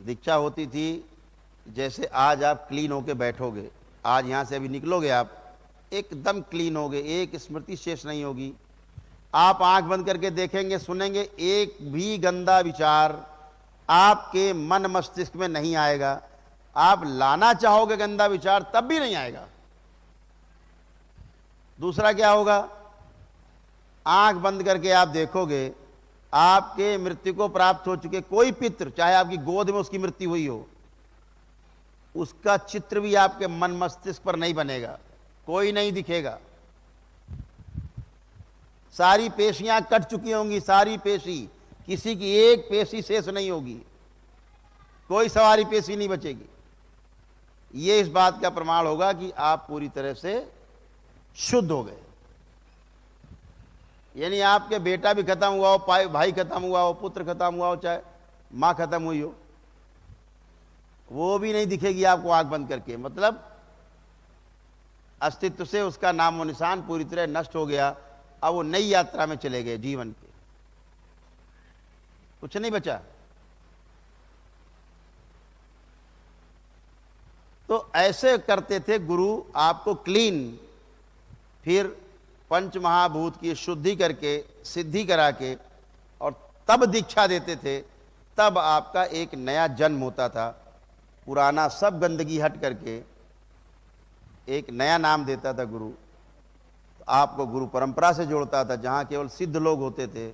दीक्षा होती थी, जैसे आज आप क्लीन होके बैठोगे, आज यहाँ से अभी निकलोगे आप एकदम क्लीन होगे, एक स्मृति शेष नहीं होगी। आप आंख बंद करके देखेंगे, सुनेंगे, एक भी गंदा विचार आपके मन मस्तिष्क में नहीं आएगा। आप लाना चाहोगे गंदा विचार तब भी नहीं आएगा। दूसरा क्या होगा, आंख बंद करके आप देखोगे, आपके मृत्यु को प्राप्त हो चुके कोई पितृ, चाहे आपकी गोद में उसकी मृत्यु हुई हो, उसका चित्र भी आपके मन मस्तिष्क पर नहीं बनेगा, कोई नहीं दिखेगा। सारी पेशियां कट चुकी होंगी, सारी पेशी, किसी की एक पेशी शेष नहीं होगी, कोई सवारी पेशी नहीं बचेगी। ये इस बात का प्रमाण होगा कि आप पूरी तरह से शुद्ध हो गए। यानी आपके बेटा भी खत्म हुआ हो, भाई खत्म हुआ हो, पुत्र खत्म हुआ हो, चाहे मां खत्म हुई हो, वो भी नहीं दिखेगी आपको आंख बंद करके। मतलब अस्तित्व से उसका नामो निशान पूरी तरह नष्ट हो गया। अब वो नई यात्रा में चले गए जीवन के, कुछ नहीं बचा। तो ऐसे करते थे गुरु, आपको क्लीन, फिर पंच महाभूत की शुद्धि करके, सिद्धि करा के, और तब दीक्षा देते थे। तब आपका एक नया जन्म होता था। पुराना सब गंदगी हट करके एक नया नाम देता था गुरु। तो आपको गुरु परंपरा से जोड़ता था, जहाँ केवल सिद्ध लोग होते थे,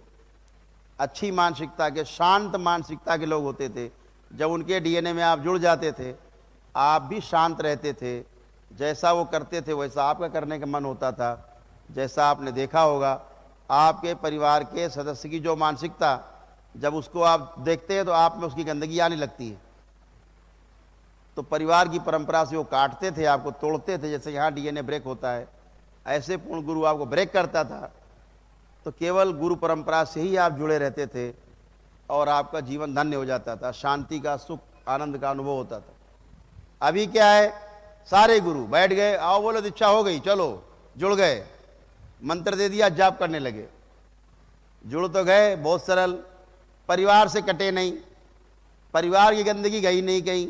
अच्छी मानसिकता के, शांत मानसिकता के लोग होते थे। जब उनके डीएनए में आप जुड़ जाते थे, आप भी शांत रहते थे। जैसा वो करते थे वैसा आपका करने का मन होता था। जैसा आपने देखा होगा, आपके परिवार के सदस्य की जो मानसिकता, जब उसको आप देखते हैं तो आप में उसकी गंदगी आने लगती है। तो परिवार की परंपरा से वो काटते थे, आपको तोड़ते थे। जैसे यहाँ डीएनए ब्रेक होता है, ऐसे पूर्ण गुरु आपको ब्रेक करता था। तो केवल गुरु परंपरा से ही आप जुड़े रहते थे और आपका जीवन धन्य हो जाता था, शांति का, सुख, आनंद का अनुभव होता था। अभी क्या है, सारे गुरु बैठ गए, आओ बोलो दीक्षा हो गई, चलो, जुड़ गए, मंत्र दे दिया, जाप करने लगे। जुड़ तो गए, बहुत सरल, परिवार से कटे नहीं, परिवार की गंदगी गई नहीं कहीं,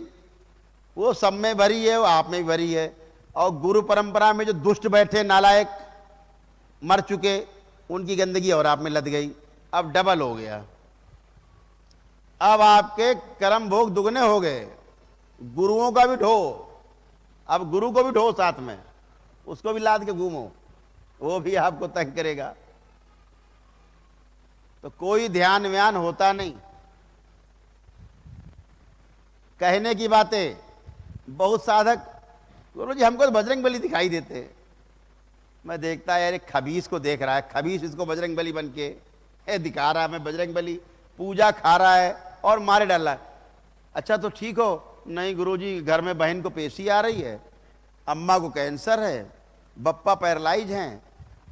वो सब में भरी है, वो आप में भी भरी है। और गुरु परंपरा में जो दुष्ट बैठे, नालायक, मर चुके, उनकी गंदगी और आप में लद गई। अब डबल हो गया, अब आपके कर्म भोग दुगने हो गए। गुरुओं का भी ढो, अब गुरु को भी ढो साथ में, उसको भी लाद के घूमो, वो भी आपको तंग करेगा। तो कोई ध्यान व्यान होता नहीं। कहने की बातें, बहुत साधक, गुरु जी हमको तो बजरंग बली दिखाई देते। मैं देखता है, यार खबीस को देख रहा है, खबीस इसको बजरंग बली बन के दिखा रहा है, मैं बजरंग बली, पूजा खा रहा है और मारे डाला है। अच्छा तो ठीक हो, नहीं गुरुजी घर में बहन को पेशी आ रही है, अम्मा को कैंसर है, बप्पा पैरालाइज हैं,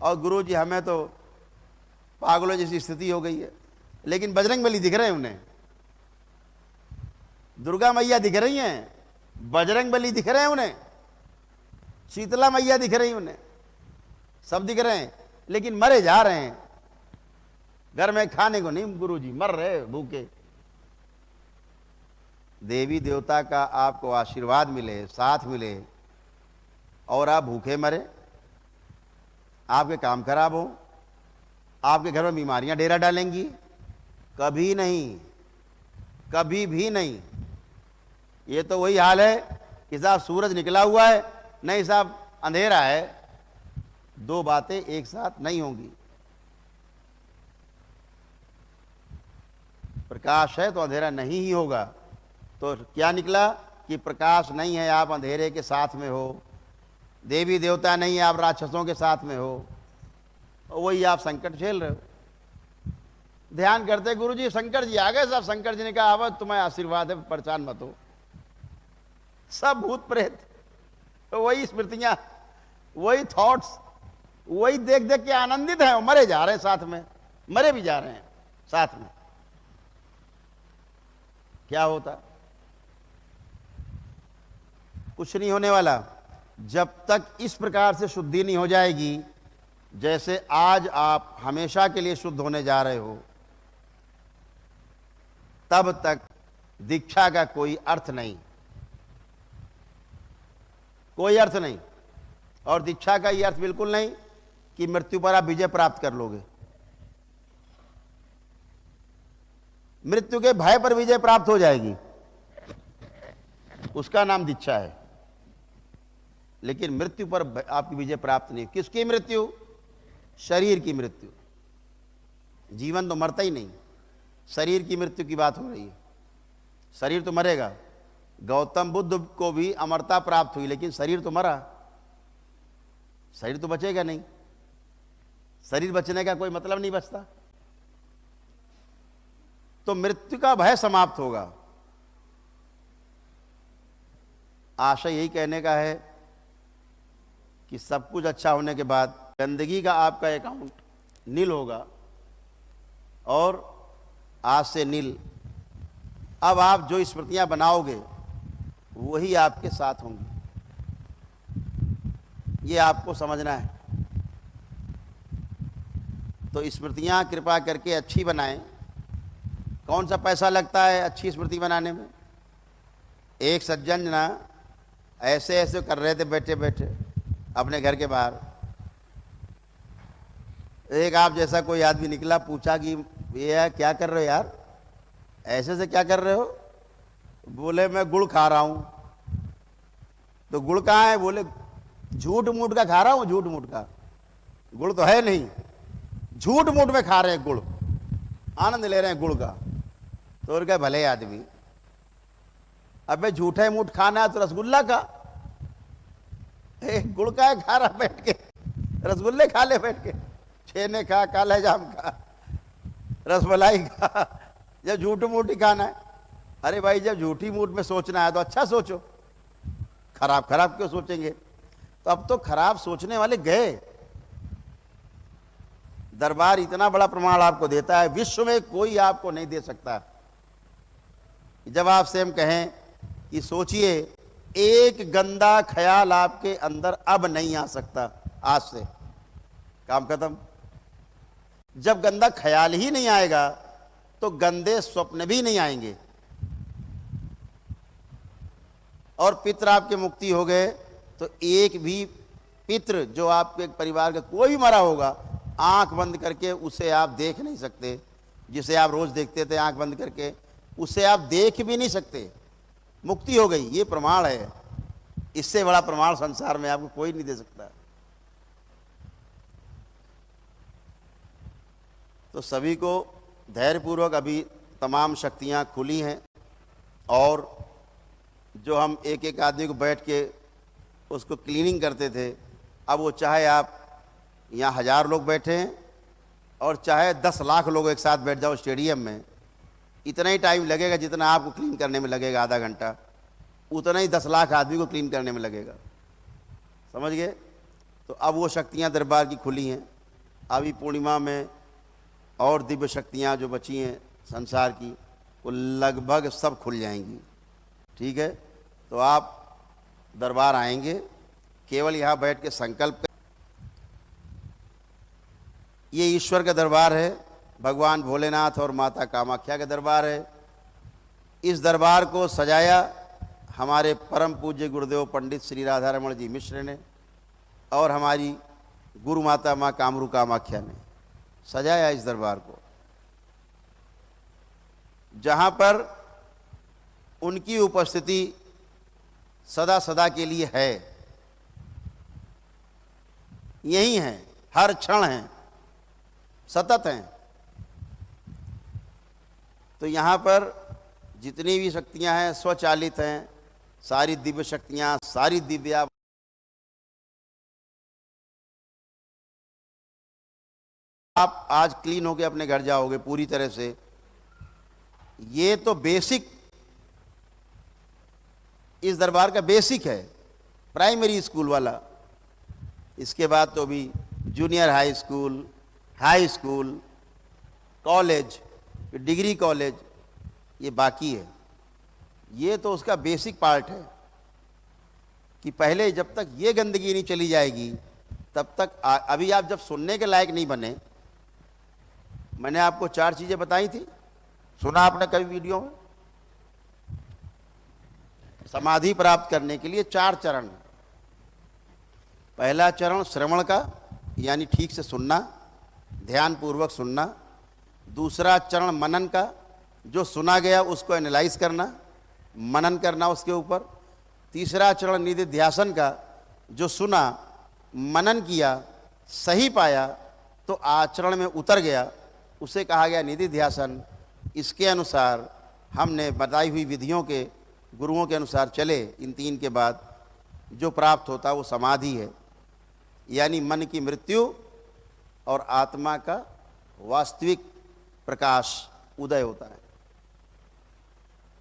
और गुरुजी हमें तो पागलों जैसी स्थिति हो गई है। लेकिन बजरंग बली दिख रहे हैं उन्हें, दुर्गा मैया दिख रही हैं, बजरंग बली दिख रहे हैं उन्हें, शीतला मैया दिख रही उन्हें, सब दिख रहे हैं, लेकिन मरे जा रहे हैं। घर में खाने को नहीं, गुरुजी मर रहे भूखे। देवी देवता का आपको आशीर्वाद मिले, साथ मिले, और आप भूखे मरे, आपके काम खराब हो, आपके घर में बीमारियां डेरा डालेंगी? कभी नहीं, कभी भी नहीं। ये तो वही हाल है कि साहब सूरज निकला हुआ है, नहीं साहब अंधेरा है, दो बातें एक साथ नहीं होंगी। प्रकाश है तो अंधेरा नहीं ही होगा। तो क्या निकला कि प्रकाश नहीं है, आप अंधेरे के साथ में हो, देवी देवता नहीं है, आप राक्षसों के साथ में हो, वही आप संकट झेल रहे हो। ध्यान करते, गुरु जी शंकर जी आ गए साहब, शंकर जी ने कहा अब तुम्हें आशीर्वाद है, परेशान मत हो। सब भूत प्रेत, वही स्मृतियां, वही थॉट्स, वही देख देख के आनंदित हैं, मरे जा रहे हैं साथ में, मरे भी जा रहे हैं साथ में। क्या होता? कुछ नहीं होने वाला। जब तक इस प्रकार से शुद्धि नहीं हो जाएगी, जैसे आज आप हमेशा के लिए शुद्ध होने जा रहे हो, तब तक दीक्षा का कोई अर्थ नहीं, कोई अर्थ नहीं। और दीक्षा का यह अर्थ बिल्कुल नहीं कि मृत्यु पर आप विजय प्राप्त कर लोगे। मृत्यु के भय पर विजय प्राप्त हो जाएगी, उसका नाम दीक्षा है। लेकिन मृत्यु पर आपकी विजय प्राप्त नहीं। किसकी मृत्यु? शरीर की मृत्यु। जीवन तो मरता ही नहीं, शरीर की मृत्यु की बात हो रही है। शरीर तो मरेगा। गौतम बुद्ध को भी अमरता प्राप्त हुई, लेकिन शरीर तो मरा, शरीर तो बचेगा नहीं। शरीर बचने का कोई मतलब नहीं बचता। तो मृत्यु का भय समाप्त होगा। आशय यही कहने का है कि सब कुछ अच्छा होने के बाद गंदगी का आपका अकाउंट नील होगा, और आज से नील। अब आप जो स्मृतियां बनाओगे वही आपके साथ होंगी, ये आपको समझना है। तो स्मृतियां कृपा करके अच्छी बनाएं। कौन सा पैसा लगता है अच्छी स्मृति बनाने में? एक सज्जन ना ऐसे ऐसे कर रहे थे बैठे बैठे अपने घर के बाहर। एक आप जैसा कोई आदमी निकला, पूछा कि ये क्या कर रहे हो यार, ऐसे से क्या कर रहे हो? बोले मैं गुड़ खा रहा हूं। तो गुड़ कहाँ है? बोले झूठ मूठ का खा रहा हूं। झूठ मूठ का गुड़ तो है नहीं, झूठ मूठ में खा रहे हैं गुड़, आनंद ले रहे हैं गुड़ का। तो उनका भले आदमी, अबे झूठे मूठ खाना है तो रसगुल्ला का, गुड़ का है खा रहा बैठ के, रसगुल्ले खा ले बैठ के, छेने खा, काला जाम खा, रसमलाई खा, जब झूठ मूठ ही खाना है। अरे भाई, जब झूठी मूठ में सोचना है तो अच्छा सोचो, खराब खराब क्यों सोचेंगे? तो अब तो खराब सोचने वाले गए। दरबार इतना बड़ा प्रमाण आपको देता है, विश्व में कोई आपको नहीं दे सकता। जब आपसे हम कहें कि सोचिए, एक गंदा ख्याल आपके अंदर अब नहीं आ सकता, आज से काम खत्म। जब गंदा ख्याल ही नहीं आएगा तो गंदे स्वप्न भी नहीं आएंगे। और पितृ आपके मुक्ति हो गए तो एक भी पितृ जो आपके परिवार का कोई भी मरा होगा, आंख बंद करके उसे आप देख नहीं सकते। जिसे आप रोज देखते थे आंख बंद करके, उसे आप देख भी नहीं सकते। मुक्ति हो गई, ये प्रमाण है। इससे बड़ा प्रमाण संसार में आपको कोई नहीं दे सकता। तो सभी को धैर्यपूर्वक, अभी तमाम शक्तियां खुली हैं, और जो हम एक एक आदमी को बैठ के उसको क्लीनिंग करते थे, अब वो चाहे आप यहाँ 1000 लोग बैठे हैं और चाहे 10 लाख लोग एक साथ बैठ जाओ स्टेडियम में, इतना ही टाइम लगेगा जितना आपको क्लीन करने में लगेगा, आधा घंटा, उतना ही 10 लाख आदमी को क्लीन करने में लगेगा। समझ गए? तो अब वो शक्तियाँ दरबार की खुली हैं। अभी पूर्णिमा में और दिव्य शक्तियाँ जो बची हैं संसार की, वो लगभग सब खुल जाएंगी। ठीक है? तो आप दरबार आएंगे, केवल यहाँ बैठ के संकल्प कर। ये ईश्वर का दरबार है, भगवान भोलेनाथ और माता कामाख्या का दरबार है। इस दरबार को सजाया हमारे परम पूज्य गुरुदेव पंडित श्री राधारमण जी मिश्र ने, और हमारी गुरु माता माँ कामरू कामाख्या ने सजाया इस दरबार को, जहाँ पर उनकी उपस्थिति सदा सदा के लिए है, यही है, हर क्षण है, सतत हैं। तो यहाँ पर जितनी भी शक्तियाँ हैं स्वचालित हैं, सारी दिव्य शक्तियाँ, सारी दिव्या आप आज क्लीन होके अपने घर जाओगे पूरी तरह से। ये तो बेसिक, इस दरबार का बेसिक है, प्राइमरी स्कूल वाला। इसके बाद तो भी junior high school, high school, college, degree college, ये बाकी है। ये तो उसका बेसिक पार्ट है कि पहले जब तक ये गंदगी नहीं चली जाएगी तब तक अभी आप जब सुनने के लायक नहीं बने, मैंने आपको 4 चीज़ें बताई थी, सुना आपने कभी वीडियो में? समाधि प्राप्त करने के लिए 4 चरण। पहला चरण श्रवण का, यानी ठीक से सुनना, ध्यान पूर्वक सुनना। दूसरा चरण मनन का, जो सुना गया उसको एनालाइज करना, मनन करना उसके ऊपर। तीसरा चरण निधिध्यासन का, जो सुना, मनन किया, सही पाया तो आचरण में उतर गया, उसे कहा गया निधिध्यासन। इसके अनुसार हमने बताई हुई विधियों के, गुरुओं के अनुसार चले, इन 3 के बाद जो प्राप्त होता वो समाधि है, यानी मन की मृत्यु और आत्मा का वास्तविक प्रकाश उदय होता है।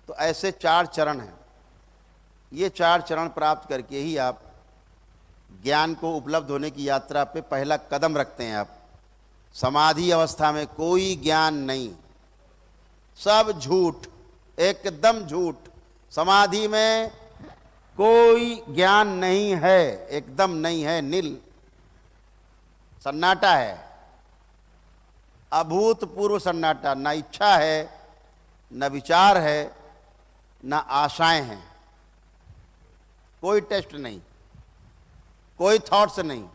तो ऐसे 4 चरण हैं। ये 4 चरण प्राप्त करके ही आप ज्ञान को उपलब्ध होने की यात्रा पे पहला कदम रखते हैं। आप समाधि अवस्था में कोई ज्ञान नहीं, सब झूठ, एकदम झूठ। समाधि में कोई ज्ञान नहीं है, एकदम नहीं है, नील सन्नाटा है, अभूतपूर्व सन्नाटा। न इच्छा है, न विचार है, न आशाएं हैं, कोई टेस्ट नहीं, कोई थॉट्स नहीं,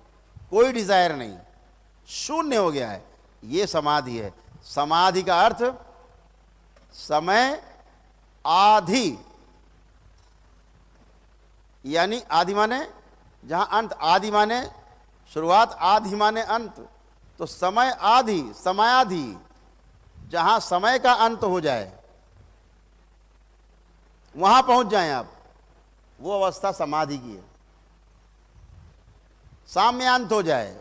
कोई डिजायर नहीं, शून्य हो गया है। ये समाधि है। समाधि का अर्थ समय आधि, यानी आदि माने जहां अंत, आदि माने शुरुआत, आधि माने अंत। तो समय आधि, समयाधि, जहां समय का अंत हो जाए वहां पहुंच जाएं आप, वो अवस्था समाधि की है। साम्यांत हो जाए,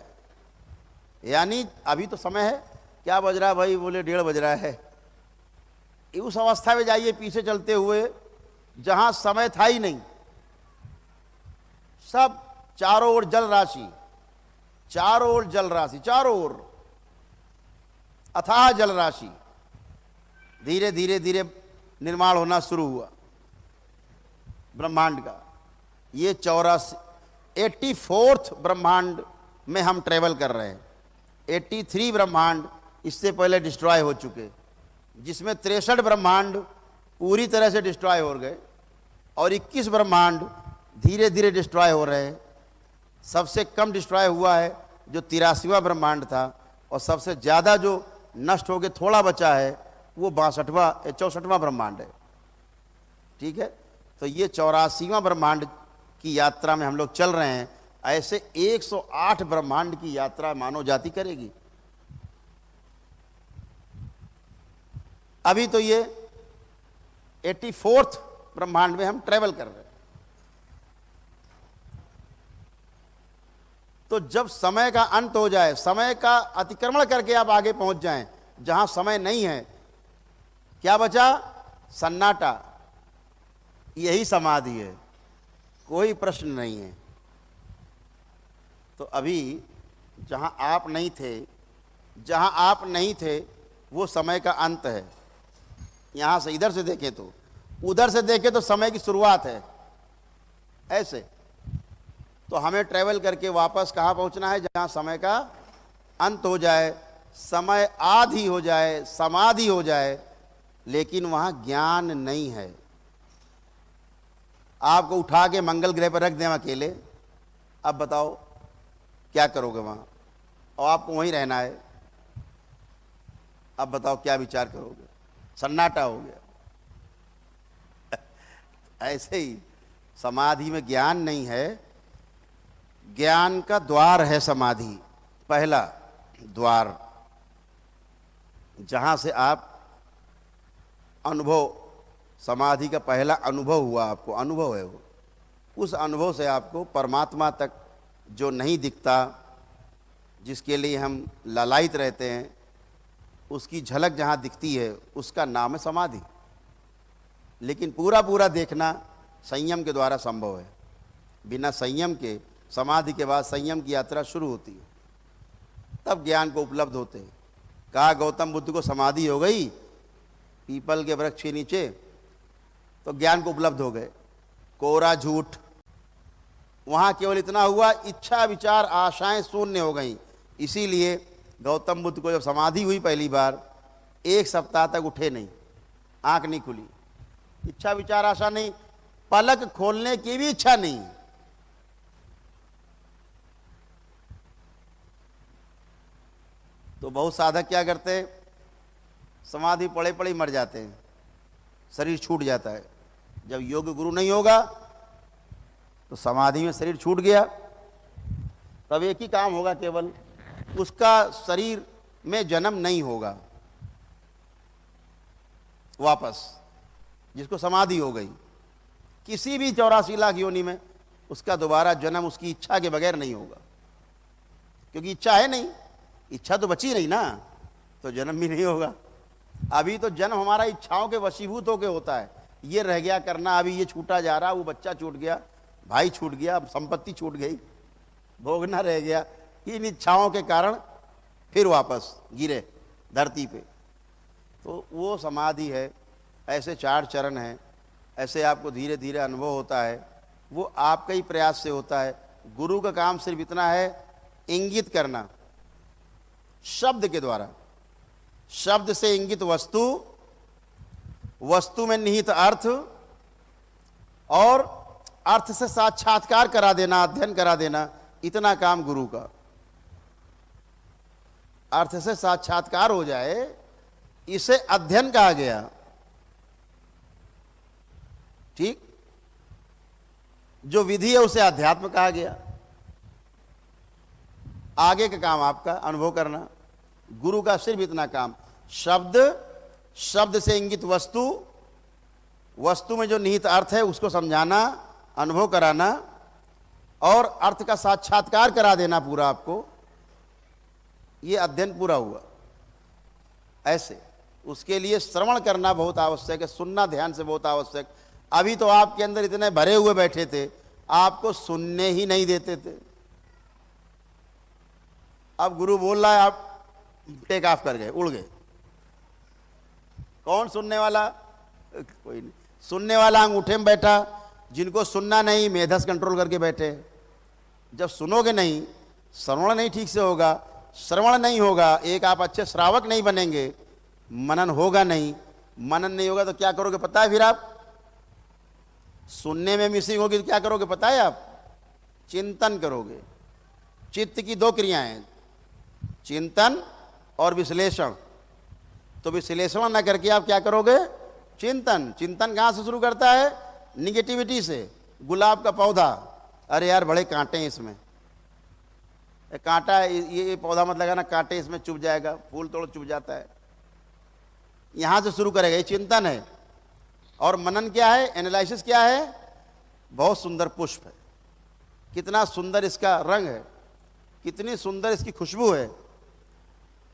यानी अभी तो समय है, क्या बज रहा है भाई, बोले 1:30 बज रहा है। उस अवस्था में जाइए पीछे चलते हुए जहां समय था ही नहीं, सब चारों ओर जल राशि, चारों ओर जल राशि, चारों ओर अथाह जल राशि। धीरे धीरे धीरे निर्माण होना शुरू हुआ ब्रह्मांड का। ये 84th ब्रह्मांड में हम ट्रेवल कर रहे हैं। 83 ब्रह्मांड इससे पहले डिस्ट्रॉय हो चुके, जिसमें 63 ब्रह्मांड पूरी तरह से डिस्ट्रॉय हो गए और 21 ब्रह्मांड धीरे धीरे डिस्ट्रॉय हो रहे हैं। सबसे कम डिस्ट्रॉय हुआ है जो 83वां ब्रह्मांड था, और सबसे ज़्यादा जो नष्ट होकर थोड़ा बचा है वो 64वां ब्रह्मांड है। ठीक है, तो ये 84वां ब्रह्मांड की यात्रा में हम लोग चल रहे हैं। ऐसे 108 ब्रह्मांड की यात्रा मानव जाति करेगी। अभी तो ये 84th ब्रह्मांड में हम ट्रेवल कर रहे हैं। तो जब समय का अंत हो जाए, समय का अतिक्रमण करके आप आगे पहुंच जाएं जहां समय नहीं है, क्या बचा? सन्नाटा। यही समाधि है, कोई प्रश्न नहीं है। तो अभी जहां आप नहीं थे, जहां आप नहीं थे वो समय का अंत है। यहां से इधर से देखें तो, उधर से देखें तो समय की शुरुआत है। ऐसे तो हमें ट्रेवल करके वापस कहां पहुंचना है? जहां समय का अंत हो जाए, समय आधि हो जाए, समाधि हो जाए, लेकिन वहां ज्ञान नहीं है। आपको उठा के मंगल ग्रह पर रख दें अकेले, अब बताओ क्या करोगे वहां? और आपको वहीं रहना है, अब बताओ क्या विचार करोगे? सन्नाटा हो गया। ऐसे ही समाधि में ज्ञान नहीं है। ज्ञान का द्वार है समाधि, पहला द्वार, जहां से आप अनुभव, समाधि का पहला अनुभव हुआ, आपको अनुभव है वो, उस अनुभव से आपको परमात्मा तक जो नहीं दिखता, जिसके लिए हम लालायित रहते हैं, उसकी झलक जहाँ दिखती है उसका नाम है समाधि। लेकिन पूरा पूरा देखना संयम के द्वारा संभव है। बिना संयम के, समाधि के बाद संयम की यात्रा शुरू होती है, तब ज्ञान को उपलब्ध होते हैं। कहा गौतम बुद्ध को समाधि हो गई पीपल के वृक्ष के नीचे, तो ज्ञान को उपलब्ध हो गए। कोरा झूठ, वहाँ केवल इतना हुआ, इच्छा विचार आशाएं शून्य हो गई। इसीलिए गौतम बुद्ध को जब समाधि हुई पहली बार, 1 सप्ताह तक उठे नहीं, आंख नहीं खुली, इच्छा विचार आशा नहीं, पलक खोलने की भी इच्छा नहीं। तो बहुत साधक क्या करते हैं, समाधि पड़े पड़े मर जाते हैं, शरीर छूट जाता है। जब योग गुरु नहीं होगा तो समाधि में शरीर छूट गया, तब एक ही काम होगा केवल, उसका शरीर में जन्म नहीं होगा वापस। जिसको समाधि हो गई किसी भी 84 लाख योनि में, उसका दोबारा जन्म उसकी इच्छा के बगैर नहीं होगा, क्योंकि इच्छा है नहीं, इच्छा तो बची नहीं ना, तो जन्म भी नहीं होगा। अभी तो जन्म हमारा इच्छाओं के वशीभूत होकर होता है, ये रह गया करना, अभी ये छूटा जा रहा, वो बच्चा छूट गया, भाई छूट गया, संपत्ति छूट गई, भोगना रह गया, इन इच्छाओं के कारण फिर वापस गिरे धरती पे। तो वो समाधि है। ऐसे 4 चरण हैं, ऐसे आपको धीरे धीरे अनुभव होता है, वो आपका ही प्रयास से होता है। गुरु का काम सिर्फ इतना है, इंगित करना शब्द के द्वारा, शब्द से इंगित वस्तु, वस्तु में निहित अर्थ, और अर्थ से साक्षात्कार करा देना, अध्ययन करा देना, इतना काम गुरु का। अर्थ से साक्षात्कार हो जाए, इसे अध्ययन कहा गया। ठीक, जो विधि है उसे अध्यात्म कहा गया। आगे का काम आपका अनुभव करना, गुरु का सिर्फ इतना काम, शब्द, शब्द से इंगित वस्तु, वस्तु में जो निहित अर्थ है उसको समझाना, अनुभव कराना, और अर्थ का साक्षात्कार करा देना पूरा आपको। ये अध्ययन पूरा हुआ। ऐसे उसके लिए श्रवण करना बहुत आवश्यक है, सुनना ध्यान से बहुत आवश्यक। अभी तो आपके अंदर इतने भरे हुए बैठे थे, आपको सुनने ही नहीं देते थे। अब गुरु बोल रहा है, आप टेक ऑफ कर गए, उड़ गए। कौन सुनने वाला? कोई नहीं। सुनने वाला अंगूठे में बैठा, जिनको सुनना नहीं मेधस कंट्रोल करके बैठे। जब सुनोगे नहीं, श्रवण नहीं ठीक से होगा, श्रवण नहीं होगा, एक आप अच्छे श्रावक नहीं बनेंगे, मनन होगा नहीं, मनन नहीं होगा तो क्या करोगे पता है? फिर आप सुनने में मिसिंग होगी तो क्या करोगे पता है? आप चिंतन करोगे। चित्त की 2 क्रियाएं, चिंतन और विश्लेषण। तो विश्लेषण ना करके आप क्या करोगे? चिंतन। चिंतन कहाँ से शुरू करता है? निगेटिविटी से। गुलाब का पौधा, अरे यार बड़े कांटे हैं इसमें, कांटा, ये पौधा मत लगाना, कांटे इसमें चुभ जाएगा, फूल तोड़ चुभ जाता है। यहां से शुरू करेगा, ये चिंतन है। और मनन क्या है? एनालिसिस क्या है? बहुत सुंदर पुष्प है, कितना सुंदर इसका रंग है, कितनी सुंदर इसकी खुशबू है,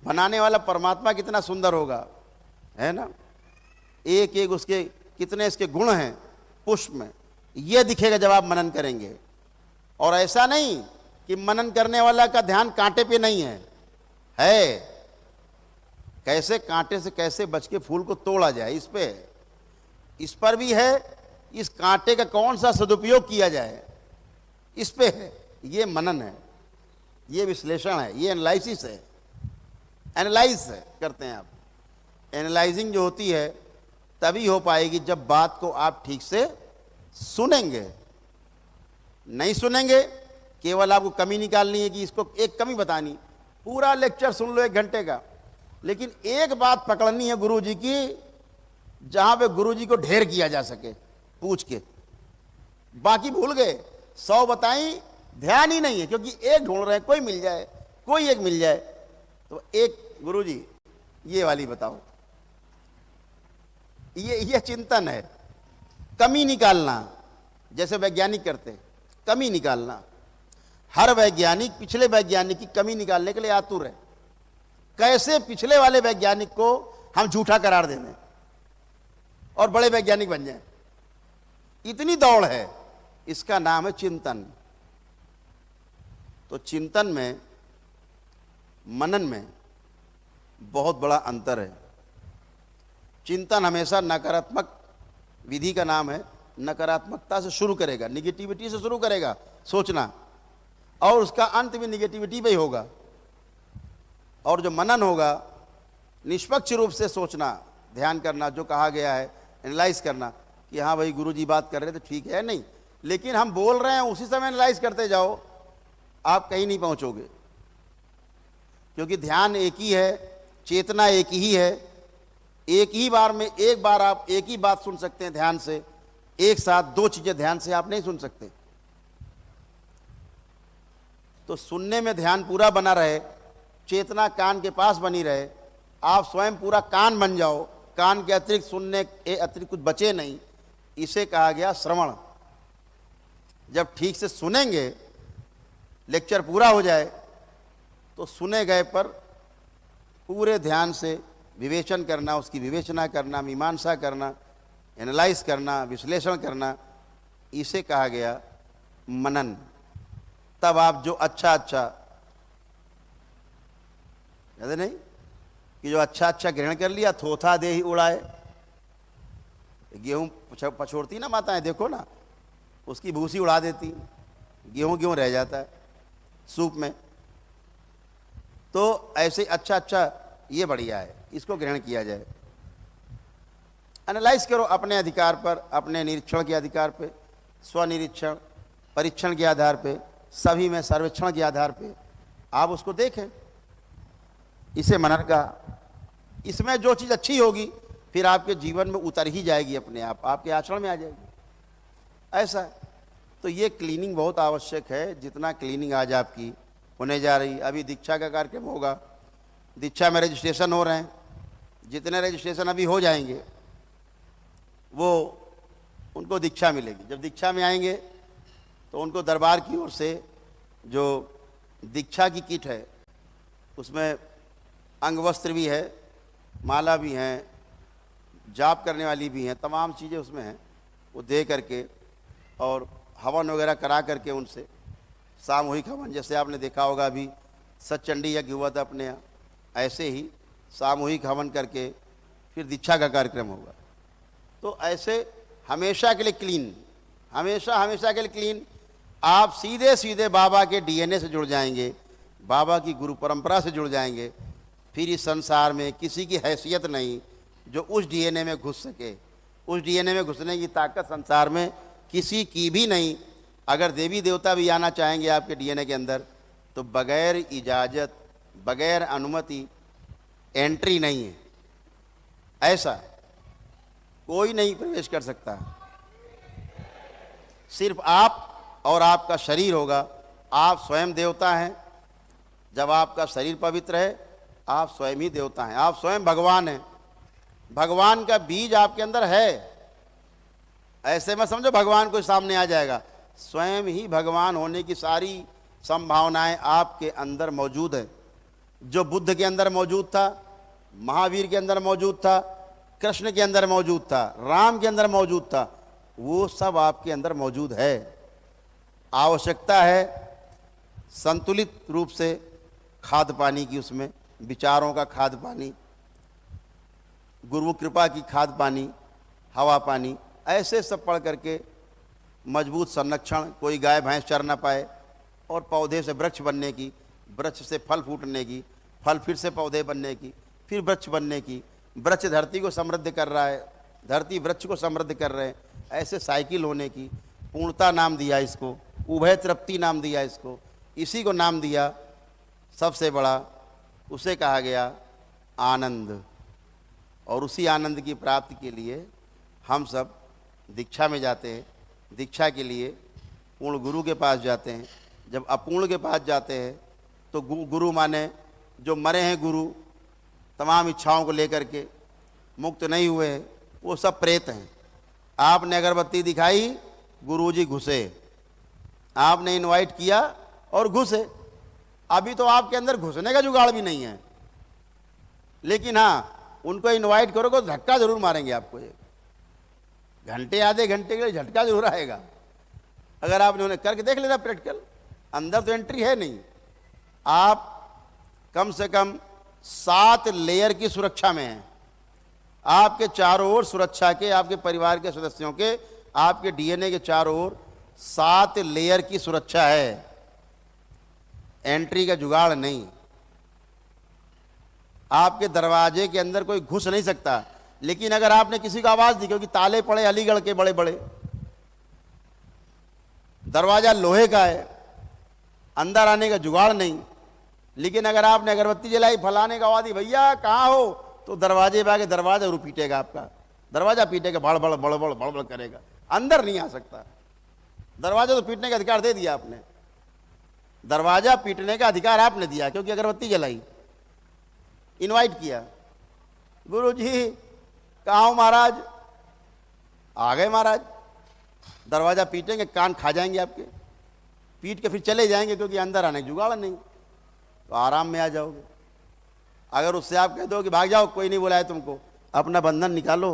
बनाने वाला परमात्मा कितना सुंदर होगा, है ना? एक एक उसके कितने इसके गुण हैं पुष्प में, ये दिखेगा जब आप मनन करेंगे। और ऐसा नहीं कि मनन करने वाला का ध्यान कांटे पे नहीं है, कैसे कांटे से कैसे बच के फूल को तोड़ा जाए, इस पर भी है। इस कांटे का कौन सा सदुपयोग किया जाए, इस पे है। ये मनन है, ये विश्लेषण है, ये एनालिसिस है। एनालाइज करते हैं आप। एनालाइजिंग जो होती है तभी हो पाएगी जब बात को आप ठीक से सुनेंगे। नहीं सुनेंगे, केवल आपको कमी निकालनी है कि इसको एक कमी बतानी, पूरा लेक्चर सुन लो 1 घंटे का, लेकिन एक बात पकड़नी है गुरु जी की, जहां पे गुरु जी को ढेर किया जा सके पूछ के। बाकी भूल गए, 100 बताई, ध्यान ही नहीं है, क्योंकि एक ढूंढ रहे हैं, कोई मिल जाए, कोई एक मिल जाए। तो एक गुरु जी ये वाली बताओ, ये चिंतन है। कमी निकालना, जैसे वैज्ञानिक करते हैं, कमी निकालना। हर वैज्ञानिक पिछले वैज्ञानिक की कमी निकालने के लिए आतुर है। कैसे पिछले वाले वैज्ञानिक को हम झूठा करार दे दें और बड़े वैज्ञानिक बन जाएं, इतनी दौड़ है। इसका नाम है चिंतन। तो चिंतन में, मनन में बहुत बड़ा अंतर है। चिंतन हमेशा नकारात्मक विधि का नाम है, नकारात्मकता से शुरू करेगा, निगेटिविटी से शुरू करेगा सोचना, और उसका अंत भी निगेटिविटी पे ही होगा। और जो मनन होगा, निष्पक्ष रूप से सोचना, ध्यान करना, जो कहा गया है, एनालाइज करना कि हाँ भाई गुरुजी बात कर रहे थे, ठीक है, नहीं, लेकिन हम बोल रहे हैं उसी समय एनालाइज करते जाओ, आप कहीं नहीं पहुंचोगे। क्योंकि ध्यान एक ही है, चेतना एक ही है, एक ही बार में एक बार आप एक ही बात सुन सकते हैं ध्यान से, एक साथ दो चीजें ध्यान से आप नहीं सुन सकते। तो सुनने में ध्यान पूरा बना रहे, चेतना कान के पास बनी रहे, आप स्वयं पूरा कान बन जाओ, कान के अतिरिक्त सुनने के अतिरिक्त कुछ बचे नहीं, इसे कहा गया श्रवण। जब ठीक से सुनेंगे, लेक्चर पूरा हो जाए तो सुने गए पर पूरे ध्यान से विवेचन करना, उसकी विवेचना करना, मीमांसा करना, एनालाइज करना, विश्लेषण करना, इसे कहा गया मनन। तब आप जो अच्छा याद नहीं कि जो अच्छा ग्रहण कर लिया, थोथा दे ही उड़ाए। गेहूं पछोड़ती ना माताएं, देखो ना, उसकी भूसी उड़ा देती, गेहूं रह जाता है सूप में। तो ऐसे अच्छा ये बढ़िया है, इसको ग्रहण किया जाए। एनालाइज करो अपने अधिकार पर, अपने निरीक्षण के अधिकार पे, स्वनिरीक्षण, परीक्षण के आधार पे, सभी में सर्वेक्षण के आधार पे आप उसको देखें। इसे मनन का, इसमें जो चीज़ अच्छी होगी फिर आपके जीवन में उतर ही जाएगी, अपने आप आपके आचरण में आ जाएगी। ऐसा तो ये क्लीनिंग बहुत आवश्यक है। जितना क्लीनिंग आज आपकी होने जा रही, अभी दीक्षा का कार्यक्रम होगा, दीक्षा में रजिस्ट्रेशन हो रहे हैं, जितने रजिस्ट्रेशन अभी हो जाएंगे वो उनको दीक्षा मिलेगी। जब दीक्षा में आएंगे तो उनको दरबार की ओर से जो दीक्षा की किट है, उसमें अंग वस्त्र भी है, माला भी हैं, जाप करने वाली भी हैं, तमाम चीज़ें उसमें हैं, वो दे करके और हवन वगैरह करा करके उनसे सामूहिक हवन, जैसे आपने देखा होगा अभी सतचंडी यज्ञ हुआ था अपने यहाँ, ऐसे ही सामूहिक हवन करके फिर दीक्षा का कार्यक्रम होगा। तो ऐसे हमेशा के लिए क्लीन, हमेशा के लिए क्लीन, आप सीधे सीधे बाबा के डीएनए से जुड़ जाएंगे, बाबा की गुरु परंपरा से जुड़ जाएंगे। फिर इस संसार में किसी की हैसियत नहीं जो उस डीएनए में घुस सके। उस डीएनए में घुसने की ताकत संसार में किसी की भी नहीं। अगर देवी देवता भी आना चाहेंगे आपके डीएनए के अंदर तो बगैर इजाज़त, बगैर अनुमति एंट्री नहीं है। ऐसा कोई नहीं प्रवेश कर सकता, सिर्फ आप और आपका शरीर होगा। आप स्वयं देवता हैं। जब आपका शरीर पवित्र है, आप स्वयं ही देवता हैं, आप स्वयं भगवान हैं। भगवान का बीज आपके अंदर है। ऐसे में समझो भगवान कोई सामने आ जाएगा, स्वयं ही भगवान होने की सारी संभावनाएं आपके अंदर मौजूद है। जो बुद्ध के अंदर मौजूद था, महावीर के अंदर मौजूद था, कृष्ण के अंदर मौजूद था, राम के अंदर मौजूद था, वो सब आपके अंदर मौजूद है। आवश्यकता है संतुलित रूप से खाद पानी की, उसमें विचारों का खाद पानी, गुरु कृपा की खाद पानी, हवा पानी, ऐसे सब पढ़ करके मजबूत संरक्षण, कोई गाय भैंस चर ना पाए, और पौधे से वृक्ष बनने की, वृक्ष से फल फूटने की, फल फिर से पौधे बनने की, फिर वृक्ष बनने की, वृक्ष धरती को समृद्ध कर रहा है, धरती वृक्ष को समृद्ध कर रहे हैं, ऐसे साइकिल होने की। पूर्णता नाम दिया इसको, उभय तृप्ति नाम दिया इसको, इसी को नाम दिया सबसे बड़ा, उसे कहा गया आनंद। और उसी आनंद की प्राप्ति के लिए हम सब दीक्षा में जाते हैं। दीक्षा के लिए पूर्ण गुरु के पास जाते हैं। जब अपूर्ण के पास जाते हैं तो गुरु माने जो मरे हैं गुरु, तमाम इच्छाओं को लेकर के मुक्त नहीं हुए हैं, वो सब प्रेत हैं। आपने अगरबत्ती दिखाई, गुरुजी घुसे, आपने इनवाइट किया और घुसे। अभी तो आपके अंदर घुसने का जुगाड़ भी नहीं है, लेकिन हाँ उनको इनवाइट करोगे तो धक्का जरूर मारेंगे आपको। एक घंटे आधे घंटे के लिए झटका जरूर आएगा। अगर आपने उन्हें करके देख लेना प्रैक्टिकल, अंदर तो एंट्री है नहीं। आप कम से कम 7 लेयर की सुरक्षा में हैं। आपके चारों ओर सुरक्षा के, आपके परिवार के सदस्यों के, आपके डीएनए के चारों ओर 7 लेयर की सुरक्षा है। एंट्री का जुगाड़ नहीं। आपके दरवाजे के अंदर कोई घुस नहीं सकता। लेकिन अगर आपने किसी को आवाज दी, क्योंकि ताले पड़े अलीगढ़ के बड़े बड़े, दरवाजा लोहे का है, अंदर आने का जुगाड़ नहीं, लेकिन अगर आपने अगरबत्ती जलाई, फलाने का आवाज दी, भैया कहाँ हो, तो दरवाजे पे आके दरवाजा जरूर पीटेगा, आपका दरवाजा पीटेगा, बड़बड़ बड़बड़ बड़बड़ करेगा, अंदर नहीं आ सकता। दरवाजा तो पीटने का अधिकार दे दिया आपने, दरवाजा पीटने का अधिकार आपने दिया, क्योंकि अगरबत्ती जलाई, इनवाइट किया। गुरु जी कहाँ हो महाराज? आ गए महाराज। दरवाजा पीटेंगे, कान खा जाएंगे आपके, पीट के फिर चले जाएंगे, क्योंकि अंदर आने की जुगाड़ नहीं, तो आराम में आ जाओगे। अगर उससे आप कह दो कि भाग जाओ, कोई नहीं बुलाए तुमको, अपना बंधन निकालो,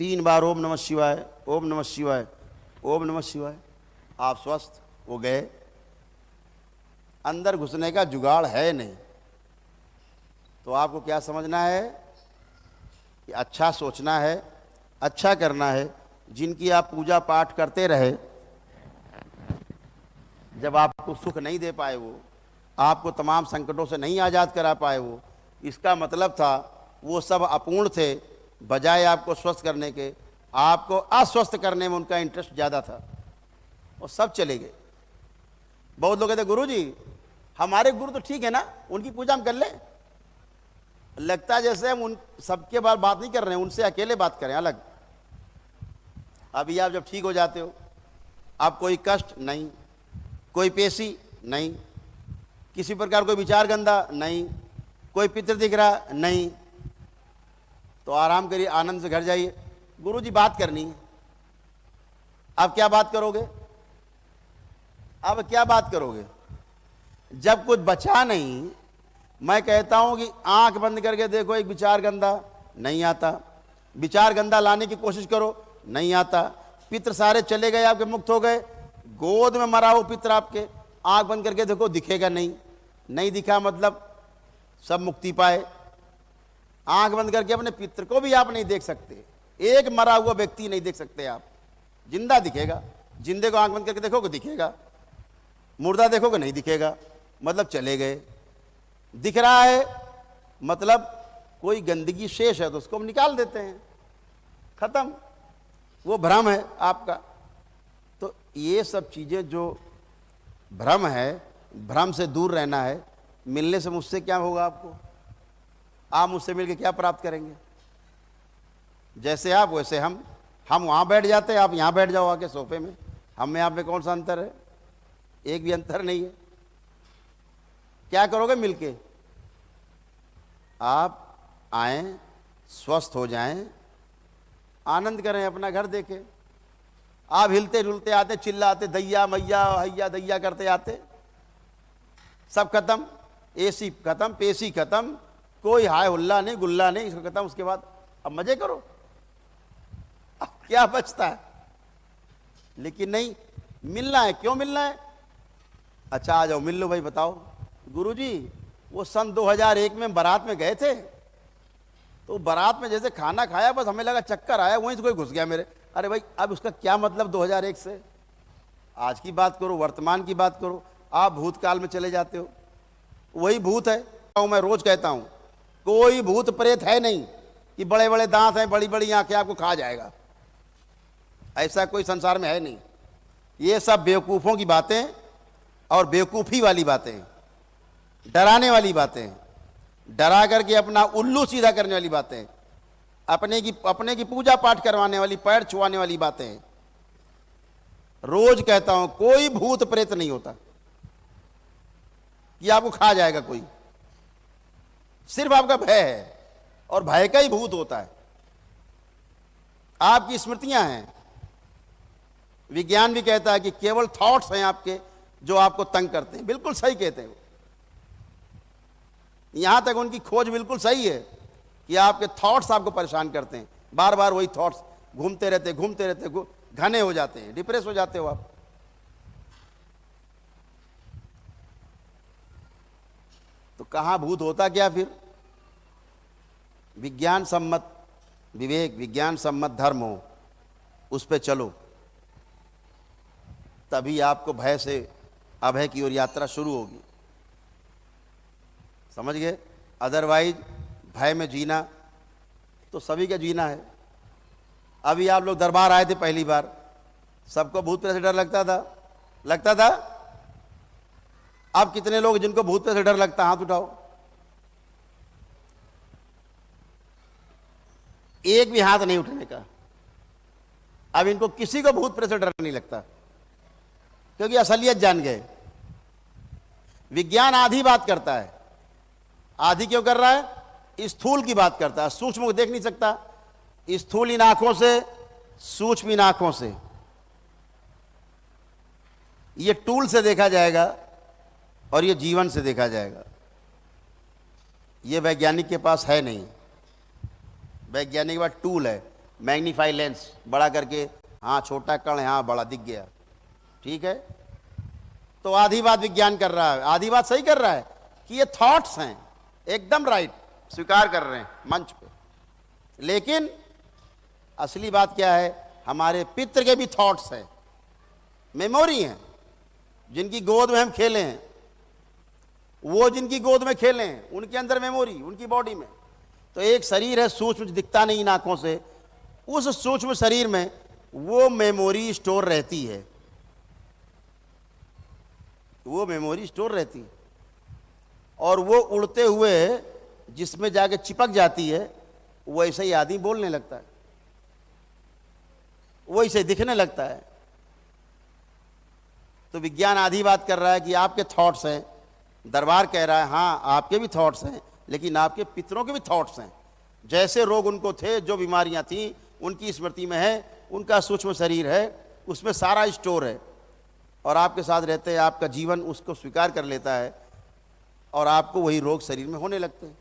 3 बार ओम नमः शिवाय, ओम नमः शिवाय, ओम नमः शिवाय, आप स्वस्थ। वो गए, अंदर घुसने का जुगाड़ है नहीं। तो आपको क्या समझना है कि अच्छा सोचना है, अच्छा करना है। जिनकी आप पूजा पाठ करते रहे, जब आपको सुख नहीं दे पाए, वो आपको तमाम संकटों से नहीं आज़ाद करा पाए, वो इसका मतलब था वो सब अपूर्ण थे, बजाय आपको स्वस्थ करने के, आपको अस्वस्थ करने में उनका इंटरेस्ट ज़्यादा था, और सब चले गए। बहुत लोग कहते गुरु जी हमारे गुरु तो ठीक है ना, उनकी पूजा हम कर लें। लगता है जैसे हम उन सबके बारे बात नहीं कर रहे हैं, उनसे अकेले बात करें अलग। अभी आप जब ठीक हो जाते हो, आप कोई कष्ट नहीं, कोई पेशी नहीं, किसी प्रकार कोई विचार गंदा नहीं, कोई पितर दिख रहा नहीं, तो आराम करिए, आनंद से घर जाइए। गुरु जी बात करनी है। आप क्या बात करोगे? अब क्या बात करोगे जब कुछ बचा नहीं? मैं कहता हूं कि आंख बंद करके देखो, एक विचार गंदा नहीं आता, विचार गंदा लाने की कोशिश करो, नहीं आता। पितर सारे चले गए, आपके मुक्त हो गए, गोद में मरा वो पितर आपके, आंख बंद करके देखो, दिखेगा नहीं, नहीं दिखा मतलब सब मुक्ति पाए। आंख बंद करके अपने पितर को भी आप नहीं देख सकते, एक मरा हुआ व्यक्ति नहीं देख सकते आप, जिंदा दिखेगा। जिंदे को आंख बंद करके देखोगे दिखेगा, मुर्दा देखोगे नहीं दिखेगा, मतलब चले गए। दिख रहा है मतलब कोई गंदगी शेष है, तो उसको हम निकाल देते हैं, खत्म, वो भ्रम है आपका। तो ये सब चीजें जो भ्रम है, भ्रम से दूर रहना है। मिलने से मुझसे क्या होगा आपको? आप मुझसे मिलके क्या प्राप्त करेंगे? जैसे आप वैसे हम वहां बैठ जाते हैं, आप यहां बैठ जाओ आके सोफे में, हम में आप में कौन सा अंतर है? एक भी अंतर नहीं है। क्या करोगे मिलके? आप आए, स्वस्थ हो जाएं, आनंद करें, अपना घर देखें। आप हिलते डुलते आते, चिल्लाते दैया मैया हैया दैया करते आते, सब खत्म, एसी खत्म, पेशी खत्म, कोई हाय हुल्ला नहीं, गुल्ला नहीं, इसको खत्म। उसके बाद अब मजे करो, अब क्या बचता है? लेकिन नहीं, मिलना है। क्यों मिलना है? अच्छा आ जाओ, मिल लो भाई, बताओ। गुरुजी वो सन 2001 में बारात में गए थे, तो बारात में जैसे खाना खाया, बस हमें लगा चक्कर आया, वहीं से कोई घुस गया मेरे। अरे भाई अब उसका क्या मतलब 2001 से? आज की बात करो, वर्तमान की बात करो। आप भूतकाल में चले जाते हो, वही भूत है। मैं रोज कहता हूं, कोई भूत प्रेत है नहीं कि बड़े बड़े दांत हैं, बड़ी बड़ी आंखें, आपको खा जाएगा, ऐसा कोई संसार में है नहीं। ये सब बेवकूफों की बातें और बेवकूफी वाली बातें, डराने वाली बातें, डरा करके अपना उल्लू सीधा करने वाली बातें, अपने की पूजा पाठ करवाने वाली, पैर छुआने वाली बातें। रोज कहता हूं कोई भूत प्रेत नहीं होता कि आपको खा जाएगा कोई, सिर्फ आपका भय है, और भय का ही भूत होता है। आपकी स्मृतियां हैं। विज्ञान भी कहता है कि केवल थॉट्स हैं आपके जो आपको तंग करते हैं। बिल्कुल सही कहते हैं, यहां तक उनकी खोज बिल्कुल सही है कि आपके थॉट्स आपको परेशान करते हैं, बार बार वही थॉट्स घूमते रहते, घने हो जाते हैं, डिप्रेस हो जाते हो आप। तो कहां भूत होता क्या फिर? विज्ञान सम्मत विवेक, विज्ञान सम्मत धर्म हो, उस पे चलो, तभी आपको भय से अभय की ओर यात्रा शुरू होगी। समझ गए? अदरवाइज भय में जीना तो सभी का जीना है। अभी आप लोग दरबार आए थे पहली बार, सबको भूत प्रेत से डर लगता था? अब कितने लोग जिनको भूत प्रेत से डर लगता, हाथ उठाओ। एक भी हाथ नहीं उठने का। अब इनको किसी को भूत प्रेत से डर नहीं लगता, क्योंकि असलियत जान गए। विज्ञान आधी बात करता है। आधी क्यों कर रहा है? स्थूल की बात करता है, सूक्ष्म को देख नहीं सकता। स्थूल इन आंखों से, सूक्ष्म इन आंखों से। ये टूल से देखा जाएगा और ये जीवन से देखा जाएगा। ये वैज्ञानिक के पास है नहीं। वैज्ञानिक के पास टूल है, मैग्नीफाई लेंस, बड़ा करके, हाँ छोटा कण है, हाँ बड़ा दिख गया, ठीक है। तो आधी बात विज्ञान कर रहा है, आधी बात सही कर रहा है कि ये थॉट्स हैं, एकदम राइट, स्वीकार कर रहे हैं मंच पे। लेकिन असली बात क्या है? हमारे पितृ के भी थॉट्स हैं, मेमोरी हैं, जिनकी गोद में हम खेले हैं। वो जिनकी गोद में खेले हैं उनके अंदर मेमोरी, उनकी बॉडी में। तो एक शरीर है सूक्ष्म, दिखता नहीं इन आंखों से, उस सूक्ष्म शरीर में वो मेमोरी स्टोर रहती है, वो मेमोरी स्टोर रहती है। और वो उड़ते हुए जिसमें जाके चिपक जाती है, वैसे ही आदमी बोलने लगता है, वैसे दिखने लगता है। तो विज्ञान आधी बात कर रहा है कि आपके थॉट्स हैं, दरबार कह रहा है हाँ आपके भी थॉट्स हैं, लेकिन आपके पितरों के भी थॉट्स हैं। जैसे रोग उनको थे, जो बीमारियां थी, उनकी स्मृति में है, उनका सूक्ष्म शरीर है, उसमें सारा स्टोर है। और आपके साथ रहते हैं, आपका जीवन उसको स्वीकार कर लेता है और आपको वही रोग शरीर में होने लगते हैं।